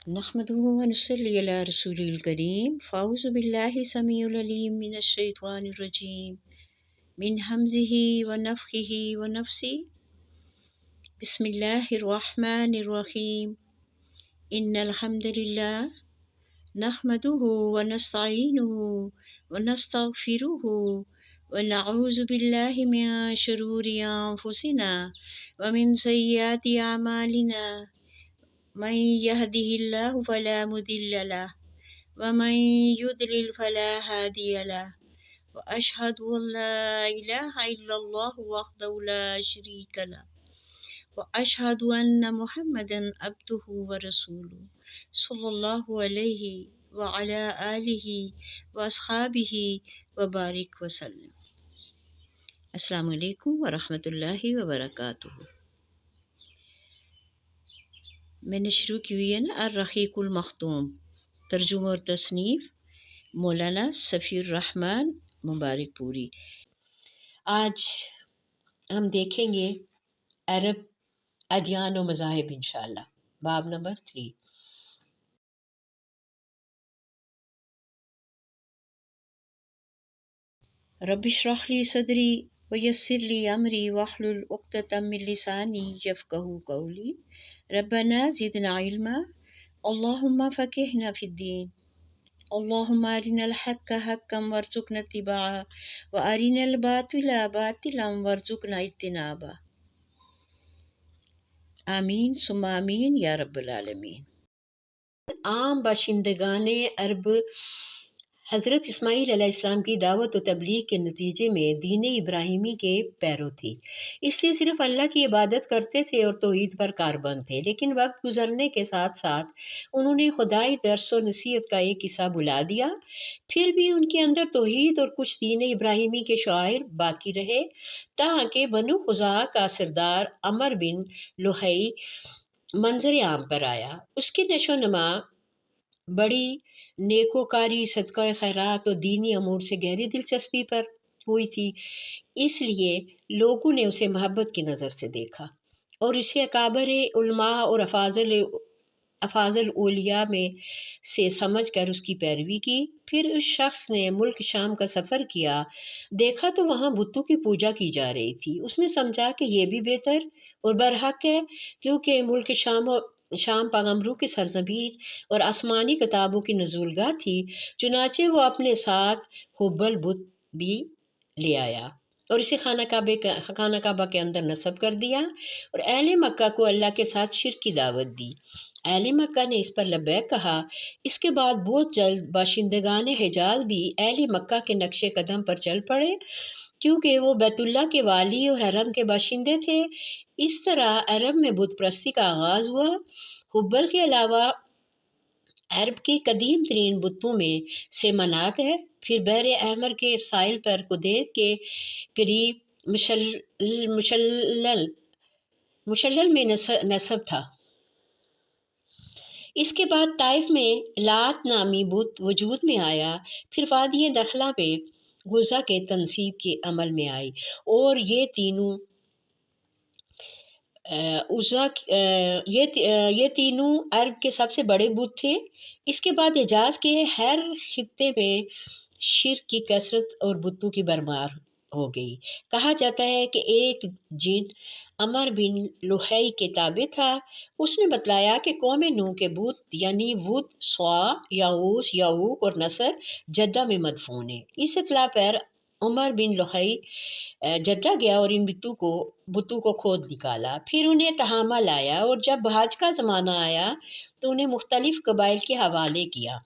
نحمده ونصلي على رسوله الكريم فأعوذ بالله السميع العليم من الشيطان الرجيم من همزه ونفخه ونفسه بسم الله الرحمن الرحيم إن الحمد لله نحمده ونستعينه ونستغفره ونعوذ بالله من شرور أنفسنا ومن سيئات أعمالنا من يهده الله فلا مضل له ومن يضلل فلا هادي له وأشهد أن لا إله إلا الله وحده لا شريك له وأشهد أن محمدا عبده ورسوله صلى الله عليه وعلى آله وأصحابه وبارك وسلم. السلام علیکم ورحمۃ اللہ وبرکاتہ. میں نے شروع کی ہوئی ہے نا الرحیق المختوم، ترجمہ اور تصنیف مولانا صفی الرحمن مبارک پوری. آج ہم دیکھیں گے عرب ادیان و مذاہب انشاءاللہ، باب نمبر 3. رب اشرح لی صدری ویسر لی امری واحلل عقدۃ من لسانی یفقہوا قولی. ربنا زدنا علما اللہم فقہنا فی الدین اللہم ارنا الحق حقا وارزقنا اتباعہ وارنا الباطل باطلا وارزقنا اجتنابہ. آمین ثم آمین یا رب العالمین. عام باشندگان عرب حضرت اسماعیل علیہ السلام کی دعوت و تبلیغ کے نتیجے میں دین ابراہیمی کے پیرو تھی، اس لیے صرف اللہ کی عبادت کرتے تھے اور توحید پر کاربند تھے. لیکن وقت گزرنے کے ساتھ ساتھ انہوں نے خدائی درس و نصیحت کا ایک حصہ بھلا دیا. پھر بھی ان کے اندر توحید اور کچھ دین ابراہیمی کے شعائر باقی رہے، تاکہ بنو خزاعہ کا سردار عمر بن لحئی منظر عام پر آیا. اس کی نشو و نما بڑی نیکوکاری، صدقہ خیرات اور دینی امور سے گہری دلچسپی پر ہوئی تھی، اس لیے لوگوں نے اسے محبت کی نظر سے دیکھا اور اسے اکابر علماء اور افاضل اولیاء میں سے سمجھ کر اس کی پیروی کی. پھر اس شخص نے ملک شام کا سفر کیا، دیکھا تو وہاں بتوں کی پوجا کی جا رہی تھی. اس نے سمجھا کہ یہ بھی بہتر اور برحق ہے، کیونکہ ملک شام پیغمبروں کی سرزمین اور آسمانی کتابوں کی نزول گاہ تھی. چنانچہ وہ اپنے ساتھ حبل بت بھی لے آیا اور اسے خانہ کعبہ کے اندر نصب کر دیا اور اہل مکہ کو اللہ کے ساتھ شرک کی دعوت دی. اہل مکہ نے اس پر لبیک کہا. اس کے بعد بہت جلد باشندگان حجاز بھی اہل مکہ کے نقش قدم پر چل پڑے، کیونکہ وہ بیت اللہ کے والی اور حرم کے باشندے تھے. اس طرح عرب میں بت پرستی کا آغاز ہوا. حبل کے علاوہ عرب کے قدیم ترین بتوں میں سے منات ہے. پھر بحر احمر کے ساحل پر قدیت کے قریب مشلل میں نصب تھا. اس کے بعد طائف میں لات نامی بت وجود میں آیا. پھر وادی دخلہ میں غزہ کے تنصیب کے عمل میں آئی اور یہ تینوں عرب کے سب سے بڑے بت تھے. اس کے بعد حجاز کے ہر خطے میں شرک کی کثرت اور بتوں کی بھرمار ہو گئی. کہا جاتا ہے کہ ایک جن عمر بن لحئی کے تابع تھا. اس نے بتلایا کہ قوم نوح کے بت یعنی ود، سوا، یعوس، یعوق اور نصر جدہ میں مدفون ہیں. اس اطلاع پر عمر بن لحئی جدہ گیا اور ان بتوں کو کھود نکالا. پھر انہیں تہامہ لایا اور جب حج کا زمانہ آیا تو انہیں مختلف قبائل کے حوالے کیا.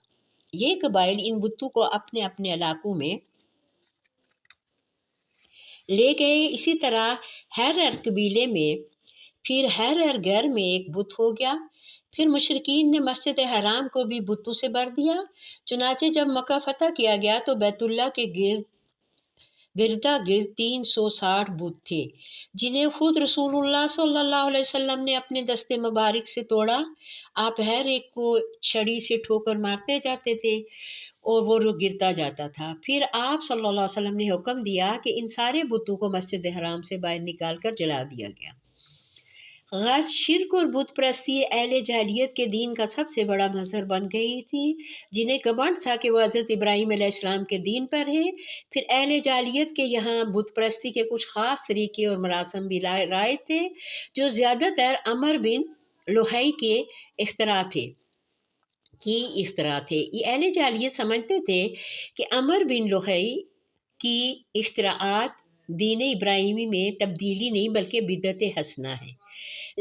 یہ قبائل ان بتوں کو اپنے اپنے علاقوں میں لے گئے. اسی طرح ہر قبیلے میں پھر ہر گھر میں ایک بت ہو گیا. پھر مشرکین نے مسجد حرام کو بھی بتوں سے بھر دیا. چنانچہ جب مکہ فتح کیا گیا تو بیت اللہ کے گردا گرد 360 بت تھے، جنہیں خود رسول اللہ صلی اللہ علیہ وسلم نے اپنے دست مبارک سے توڑا. آپ ہر ایک کو چھڑی سے ٹھوکر مارتے جاتے تھے اور وہ گرتا جاتا تھا. پھر آپ صلی اللہ علیہ وسلم نے حکم دیا کہ ان سارے بتوں کو مسجد حرام سے باہر نکال کر جلا دیا گیا. غرض شرک اور بت پرستی اہل جاہلیت کے دین کا سب سے بڑا مظہر بن گئی تھی، جنہیں گمنڈ تھا کہ وہ حضرت ابراہیم علیہ السلام کے دین پر ہیں۔ پھر اہل جاہلیت کے یہاں بت پرستی کے کچھ خاص طریقے اور مراسم بھی رائج تھے، جو زیادہ تر عمر بن لوہی کے اختراع تھے۔ یہ اہل جاہلیت سمجھتے تھے کہ عمر بن لوہی کی اختراعات دین ابراہیمی میں تبدیلی نہیں بلکہ بدعت حسنہ ہے۔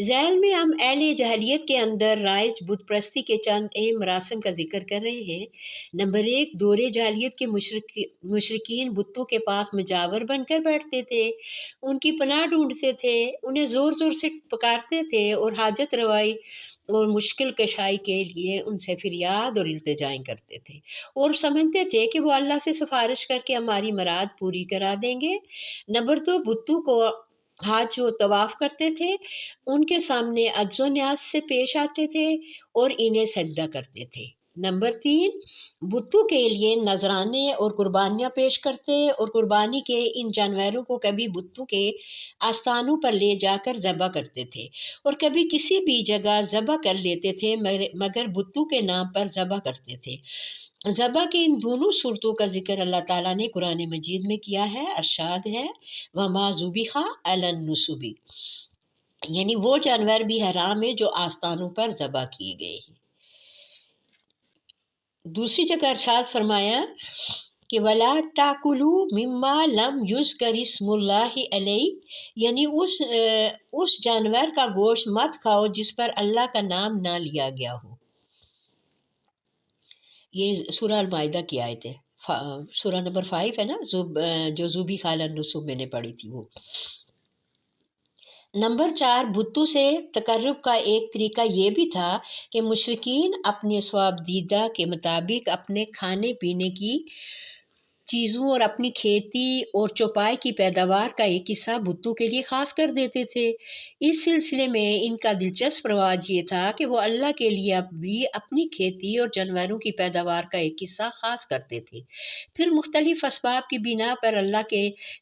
ذیل میں ہم اہل جاہلیت کے اندر رائج بت پرستی کے چند اہم مراسم کا ذکر کر رہے ہیں۔ نمبر 1، دور جاہلیت کے مشرکین بتوں کے پاس مجاور بن کر بیٹھتے تھے، ان کی پناہ ڈھونڈتے تھے، انہیں زور زور سے پکارتے تھے اور حاجت روائی اور مشکل کشائی کے لیے ان سے فریاد اور التجائیں کرتے تھے، اور سمجھتے تھے کہ وہ اللہ سے سفارش کر کے ہماری مراد پوری کرا دیں گے۔ نمبر 2، بتوں کو حج جو طواف کرتے تھے ان کے سامنے عجز و نیاز سے پیش آتے تھے اور انہیں سجدہ کرتے تھے۔ نمبر 3، بتوں کے لیے نذرانے اور قربانیاں پیش کرتے اور قربانی کے ان جانوروں کو کبھی بتوں کے آستانوں پر لے جا کر ذبح کرتے تھے اور کبھی کسی بھی جگہ ذبح کر لیتے تھے، مگر بتوں کے نام پر ذبح کرتے تھے۔ ذبح کی ان دونوں صورتوں کا ذکر اللہ تعالیٰ نے قرآن مجید میں کیا ہے۔ ارشاد ہے وَمَا ذُبِحَ عَلَى النُّصُبِ، یعنی وہ جانور بھی حرام ہے جو آستانوں پر ذبح کیے گئے ہیں۔ دوسری جگہ ارشاد فرمایا کہ وَلَا تَأْكُلُوا مِمَّا لَمْ يُذْكَرِ اسْمُ اللَّهِ عَلَيْهِ، یعنی اس جانور کا گوشت مت کھاؤ جس پر اللہ کا نام نہ لیا گیا ہو۔ یہ سورہ المائدہ کی آیت ہے، سورہ نمبر 5 ہے نا، جو ذُبِحَ عَلَى النُّصُب میں نے پڑھی تھی وہ۔ نمبر 4، بتوں سے تقرب کا ایک طریقہ یہ بھی تھا کہ مشرکین اپنے ثوابدیدہ کے مطابق اپنے کھانے پینے کی چیزوں اور اپنی کھیتی اور چوپائے کی پیداوار کا ایک حصہ بتوں کے لیے خاص کر دیتے تھے۔ اس سلسلے میں ان کا دلچسپ رواج یہ تھا کہ وہ اللہ کے لیے بھی اپنی کھیتی اور جانوروں کی پیداوار کا ایک حصہ خاص کرتے تھے، پھر مختلف اسباب کی بنا پر اللہ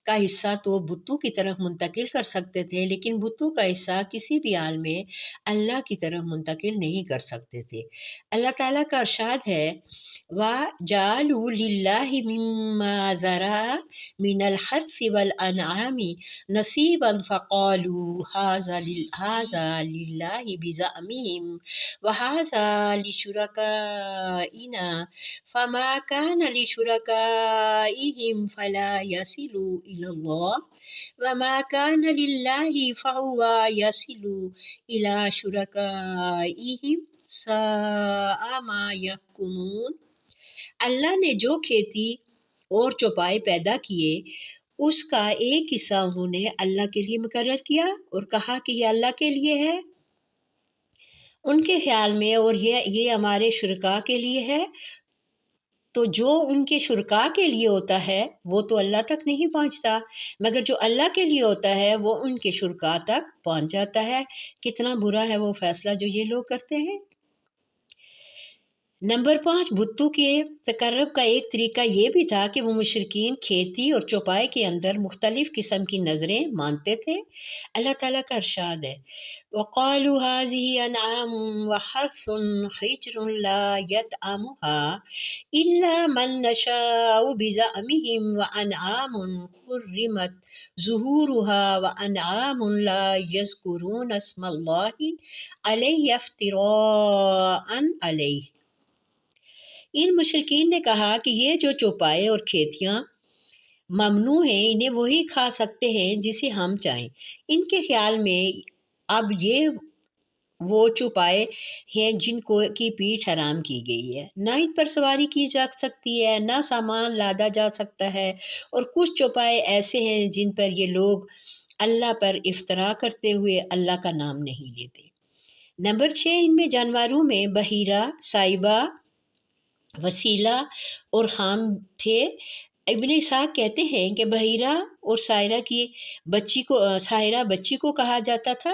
کا حصہ تو بتوں کی طرف منتقل کر سکتے تھے، لیکن بتوں کا حصہ کسی بھی حال میں اللہ کی طرف منتقل نہیں کر سکتے تھے۔ اللہ تعالیٰ کا ارشاد ہے وَجَعَلُوا لِلَّهِ مِمَّا ذَرَأَ مِنَ الْحَرْثِ وَالْأَنْعَامِ نَصِيبًا فَقَالُوا هَٰذَا لِلَّهِ بِزَعْمِهِمْ وَهَٰذَا لِشُرَكَائِنَا فَمَا كَانَ لِشُرَكَائِهِمْ فَلَا يَصِلُ إِلَى اللَّهِ وَمَا كَانَ لِلَّهِ فَهُوَ يَصِلُ إِلَى شُرَكَائِهِمْ سَاءَ مَا يَحْكُمُونَ۔ اللہ نے جو کھیتی اور چوپائے پیدا کیے اس کا ایک حصہ انہوں نے اللہ کے لیے مقرر کیا اور کہا کہ یہ اللہ کے لیے ہے ان کے خیال میں، اور یہ ہمارے شرکاء کے لیے ہے۔ تو جو ان کے شرکاء کے لیے ہوتا ہے وہ تو اللہ تک نہیں پہنچتا، مگر جو اللہ کے لیے ہوتا ہے وہ ان کے شرکاء تک پہنچ جاتا ہے۔ کتنا برا ہے وہ فیصلہ جو یہ لوگ کرتے ہیں۔ نمبر 5، بتوں کے تقرب کا ایک طریقہ یہ بھی تھا کہ وہ مشرکین کھیتی اور چوپائے کے اندر مختلف قسم کی نظریں مانتے تھے۔ اللہ تعالیٰ کا ارشاد ہے وَقَالُوا هَٰذِهِ أَنْعَامٌ وَحَرْثٌ حِجْرٌ لَا يَطْعَمُهَا إِلَّا مَن نَّشَاءُ بِزَعْمِهِمْ وَأَنْعَامٌ حُرِّمَتْ ظُهُورُهَا وَأَنْعَامٌ لَا يَذْكُرُونَ اسْمَ اللَّهِ عَلَيْهِ افْتِرَاءً عَلَيْهِ۔ ان مشرکین نے کہا کہ یہ جو چوپائے اور کھیتیاں ممنوع ہیں انہیں وہی کھا سکتے ہیں جسے ہم چاہیں۔ ان کے خیال میں اب یہ وہ چوپائے ہیں جن کی پیٹھ حرام کی گئی ہے، نہ ان پر سواری کی جا سکتی ہے، نہ سامان لادا جا سکتا ہے، اور کچھ چوپائے ایسے ہیں جن پر یہ لوگ اللہ پر افترا کرتے ہوئے اللہ کا نام نہیں لیتے۔ نمبر 6، ان میں جانوروں میں بحیرہ، سائبہ، وسیلہ اور خام تھے۔ ابن اسحاق کہتے ہیں کہ بحیرہ اور سائرہ بچی کو کہا جاتا تھا،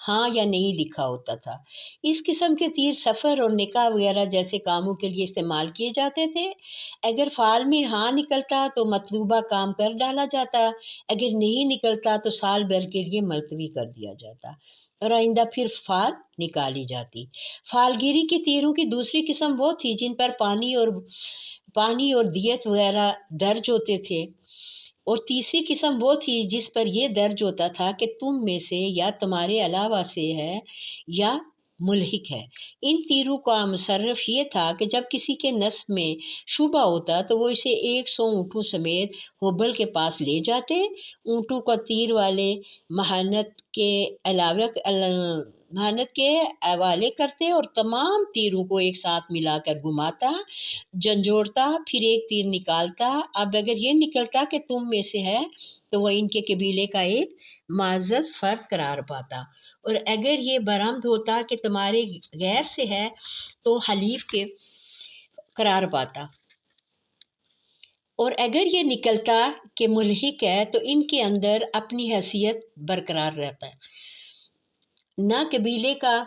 ہاں یا نہیں لکھا ہوتا تھا۔ اس قسم کے تیر سفر اور نکاح وغیرہ جیسے کاموں کے لیے استعمال کیے جاتے تھے۔ اگر فعل میں ہاں نکلتا تو مطلوبہ کام کر ڈالا جاتا، اگر نہیں نکلتا تو سال بھر کے لیے ملتوی کر دیا جاتا اور آئندہ پھر فعل نکالی جاتی۔ فعال کے تیروں کی دوسری قسم وہ تھی جن پر پانی اور دیت وغیرہ درج ہوتے تھے، اور تیسری قسم وہ تھی جس پر یہ درج ہوتا تھا کہ تم میں سے یا تمہارے علاوہ سے ہے یا ملحق ہے۔ ان تیروں کا مصرف یہ تھا کہ جب کسی کے نصب میں شبہ ہوتا تو وہ اسے 100 اونٹوں سمیت حبل کے پاس لے جاتے، اونٹوں کو تیر والے مہانت کے حوالے کرتے اور تمام تیروں کو ایک ساتھ ملا کر گھماتا، جھنجھوڑتا، پھر ایک تیر نکالتا۔ اب اگر یہ نکلتا کہ تم میں سے ہے تو وہ ان کے قبیلے کا ایک معزز فرد قرار پاتا، اور اگر یہ برآمد ہوتا کہ تمہارے غیر سے ہے تو حلیف کے قرار پاتا، اور اگر یہ نکلتا کہ ملحق ہے تو ان کے اندر اپنی حیثیت برقرار رہتا ہے، نہ قبیلے کا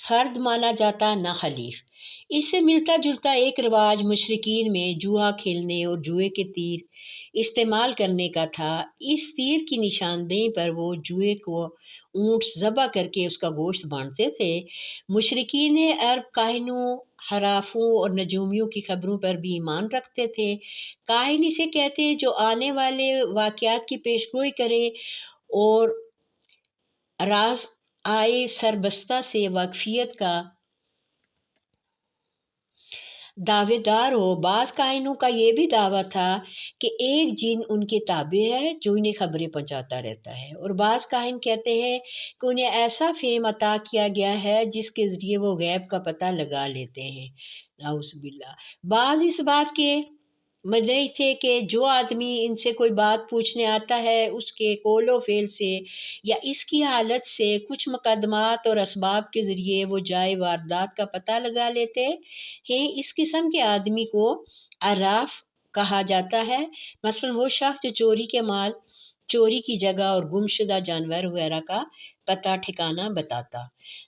فرد مانا جاتا نہ حلیف۔ اس سے ملتا جلتا ایک رواج مشرکین میں جوا کھیلنے اور جوئے کے تیر استعمال کرنے کا تھا۔ اس تیر کی نشاندہی پر وہ جوئے کو اونٹ ذبح کر کے اس کا گوشت بانٹتے تھے۔ مشرکین عرب کاہنوں، حرافوں اور نجومیوں کی خبروں پر بھی ایمان رکھتے تھے۔ کاہن اسے کہتے جو آنے والے واقعات کی پیشگوئی کرے اور راز آئے سربستہ سے واقفیت کا دعوے دار ہو۔ بعض کاہنوں کا یہ بھی دعویٰ تھا کہ ایک جن ان کے تابع ہے جو انہیں خبریں پہنچاتا رہتا ہے، اور بعض کاہن کہتے ہیں کہ انہیں ایسا فہم عطا کیا گیا ہے جس کے ذریعے وہ غیب کا پتہ لگا لیتے ہیں۔ نعوذ باللہ۔ بعض اس بات کے مدعی تھے کہ جو آدمی ان سے کوئی بات پوچھنے آتا ہے اس کے قول و فعل سے یا اس کی حالت سے کچھ مقدمات اور اسباب کے ذریعے وہ جائے واردات کا پتہ لگا لیتے ہیں۔ اس قسم کے آدمی کو عراف کہا جاتا ہے، مثلا وہ شخص جو چوری کی جگہ اور گم شدہ جانور وغیرہ کا پتہ ٹھکانہ بتاتا۔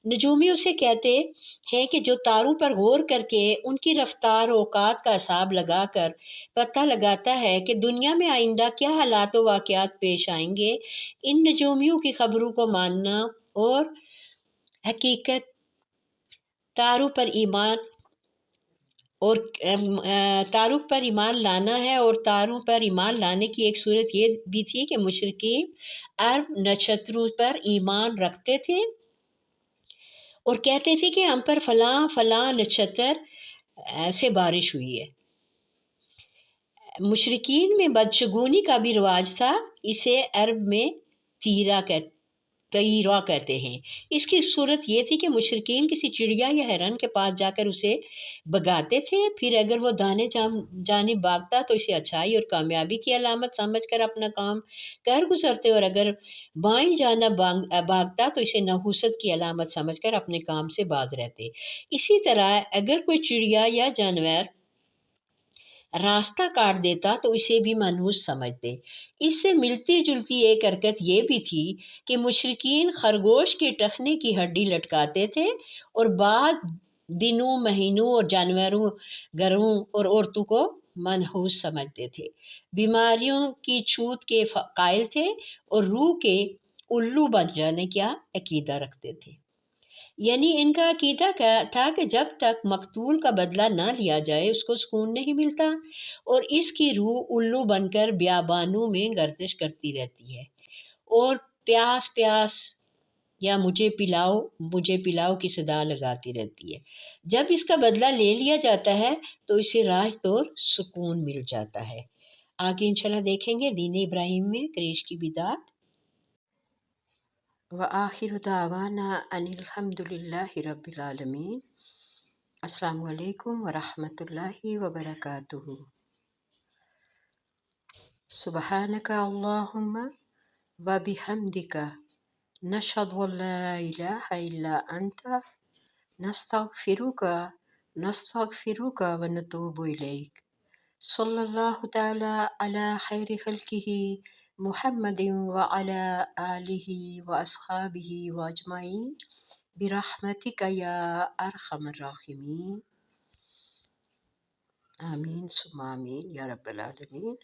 نجومی اسے کہتے ہیں کہ جو تاروں پر غور کر کے ان کی رفتار و اوقات کا حساب لگا کر پتہ لگاتا ہے کہ دنیا میں آئندہ کیا حالات و واقعات پیش آئیں گے۔ ان نجومیوں کی خبروں کو ماننا اور حقیقت تاروں پر ایمان لانا ہے، اور تاروں پر ایمان لانے کی ایک صورت یہ بھی تھی کہ مشرکین عرب نچھتروں پر ایمان رکھتے تھے اور کہتے تھے کہ ہم پر فلاں فلاں نچھتر سے بارش ہوئی ہے۔ مشرکین میں بدشگونی کا بھی رواج تھا، اسے عرب میں تیرا کہتے ہیں۔ اس کی صورت یہ تھی کہ مشرکین کسی چڑیا یا ہرن کے پاس جا کر اسے بگاتے تھے، پھر اگر وہ دانے جانب بھاگتا تو اسے اچھائی اور کامیابی کی علامت سمجھ کر اپنا کام کر گزرتے، اور اگر بائیں جانب بھاگتا تو اسے نحوست کی علامت سمجھ کر اپنے کام سے باز رہتے۔ اسی طرح اگر کوئی چڑیا یا جانور راستہ کاٹ دیتا تو اسے بھی منحوس سمجھتے۔ اس سے ملتی جلتی ایک حرکت یہ بھی تھی کہ مشرکین خرگوش کے ٹخنے کی ہڈی لٹکاتے تھے اور بعض دنوں، مہینوں اور جانوروں، گروہوں اور عورتوں کو منحوس سمجھتے تھے۔ بیماریوں کی چھوت کے قائل تھے اور روح کے الو بن جانے کا عقیدہ رکھتے تھے۔ یعنی ان کا عقیدہ تھا کہ جب تک مقتول کا بدلہ نہ لیا جائے اس کو سکون نہیں ملتا، اور اس کی روح الو بن کر بیابانوں میں گردش کرتی رہتی ہے اور پیاس پیاس یا مجھے پلاؤ کی صدا لگاتی رہتی ہے۔ جب اس کا بدلہ لے لیا جاتا ہے تو اسے راحت اور سکون مل جاتا ہے۔ آگے انشاءاللہ دیکھیں گے دین ابراہیم میں کریش کی بدعت۔ وآخر دعوانا ان الحمد للہ رب العالمین۔ السلام علیکم ورحمۃ اللہ وبرکاتہ۔ سبحانک اللہم وبحمدک نشہد ان لا الہ الا انت نستغفرک ونتوب الیک۔ صلی اللہ تعالی علی خیر خلقہ محمد وعلى آله وأصحابه وأجمعين برحمتك يا أرحم الراحمين آمين ثم آمين يا رب العالمين.